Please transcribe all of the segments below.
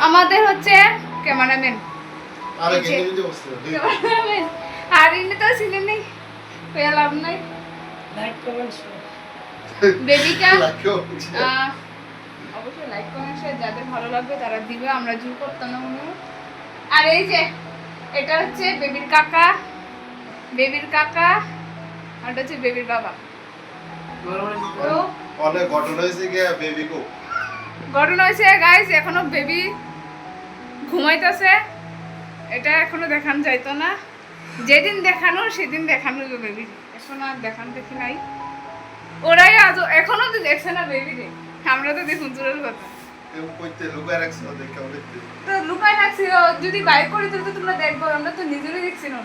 আমাদের হচ্ছে ক্যামেরাম্যান আর ইনি তো ছিলেন নেই লাভ নাই বেবিকা অবশ্যই লাইক কমেন্ট শেয়ার যাদের ভালো লাগবে তারা দিবে, আমরা জোর করতাম না মনে। আর এই যে এটা হচ্ছে বেবির কাকা আর এটা হচ্ছে বেবির বাবা। অনেক ঘটনা হয়েছে কি বেবি কো ঘটনা হয়েছে গাইস, এখনো বেবি ঘুমাইতেছে, এটা এখনো দেখানো যাইতো না, যেদিন দেখানো সেদিন দেখানো বেবি, এখন আর দেখানো দেখি নাই, ওরাই আজ এখনো তো দেখছে না বেবি রে, আমরা তো দেখুন দূরের কথা তো লুকায় রাখছি, যদি বাইর করি তো তোমরা দেখবো, আমরা তো নিজেরই দেখছি না।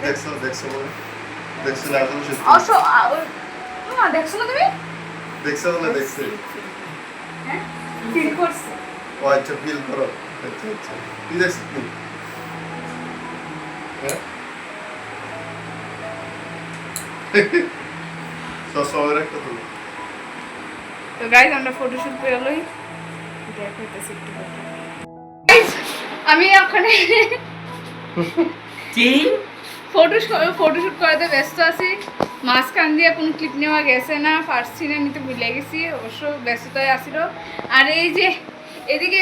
দেখছো না তুমি? দেখছো না? দেখছি। হ্যাঁ ফিল করছি। ও আচ্ছা ফিল করো। আচ্ছা কি দেখছো তুমি? হ্যাঁ সবার একটা তো গাইস আমরা ফটোশুট করে লই, দেখাইতেছি একটু গাইস আমি ওখানে কি ফটোশুট করতে ব্যস্ত আছি, মাঝখান দিয়ে কোনো ক্লিপ নেওয়া গেছে না, ফার্স্ট সিনে নিতে ভুলে গেছি, অবশ্য ব্যস্ততায় আসিল। আর এই যে এদিকে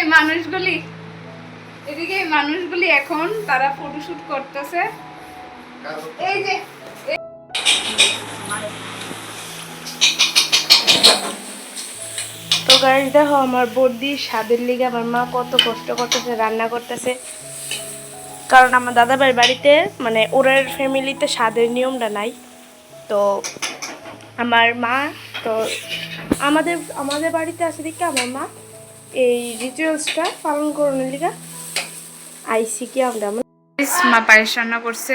মানুষগুলি এখন তারা ফটোশুট করতেছে, এই যে তো গাইস দেখো আমার বৌদি স্বাদের লিগে আমার মা কত কষ্ট করতেছে, রান্না করতেছে, কারণ আমার দাদাভাইয়ের বাড়িতে মানে ওদের ফ্যামিলিতে স্বাদের নিয়মটা নাই। তো আমার মা তো আমাদের বাড়িতে আছে দিকে আমার মা এই রিচুয়ালসটা পালন করানোর লিগে আইসি কি আমরা মা পায়েস রান্না করছে,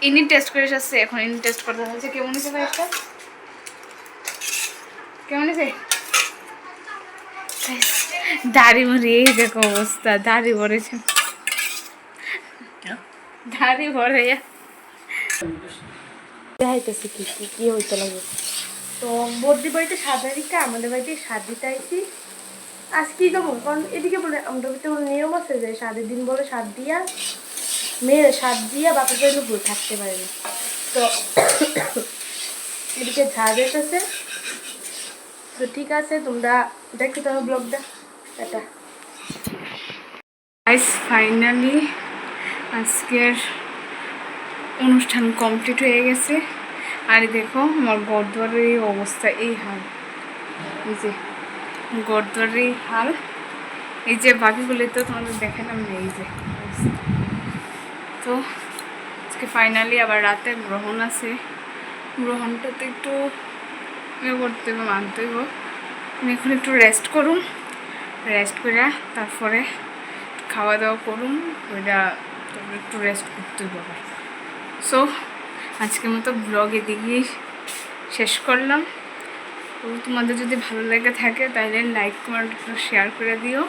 ইনি টেস্ট করে এসেছে, এখন ইনি টেস্ট করতে হচ্ছে। কেমন হয়েছে পায়েসটা? কেমন হয়েছে? দাড়ি মরে এই দেখো অবস্থা, দাড়ি ভরেছে, দাড়ি ভরে দেখাইতেছি কি কি কি হইতে লাগে। তো বৌদি বাড়িতে স্বাদ দিকে আমাদের বাড়িতে স্বাদ দিতে আইসি আজকেই দেবো, কারণ এদিকে বলে আমাদের বাড়িতে কোনো নিয়ম আছে যে স্বাদের দিন বলে স্বাদ দিয়া মেয়ের স্বাদ দিয়া বাপের বাড়িতে ভুল থাকতে পারে না। তো এদিকে ঝাড় এসেছে, তো ঠিক আছে তোমরা দেখতে থাকো ব্লগটা। এটা গাইস ফাইনালি আজকের অনুষ্ঠান কমপ্লিট হয়ে গেছে। আর দেখো আমার গড়দুয়ারের এই অবস্থা, এই হাল, এই যে গড়দুয়ারের এই হাল, এই যে বাকিগুলো তো তোমাদের দেখালাম না, এই যে অবস্থা। তো আজকে ফাইনালি আবার রাতে গ্রহণ আছে, গ্রহণটাতে একটু ইয়ে করতে হবে, মানতে হবে। আমি এখন একটু রেস্ট করুন, রেস্ট করে তারপরে খাওয়া দাওয়া করুন, ওইটা তারপরে একটু রেস্ট করতে হবে। সো আজকের মতো ব্লগ এদিকেই শেষ করলাম। তো তোমাদের যদি ভালো লেগে থাকে তাহলে লাইক কমেন্ট শেয়ার করে দিও।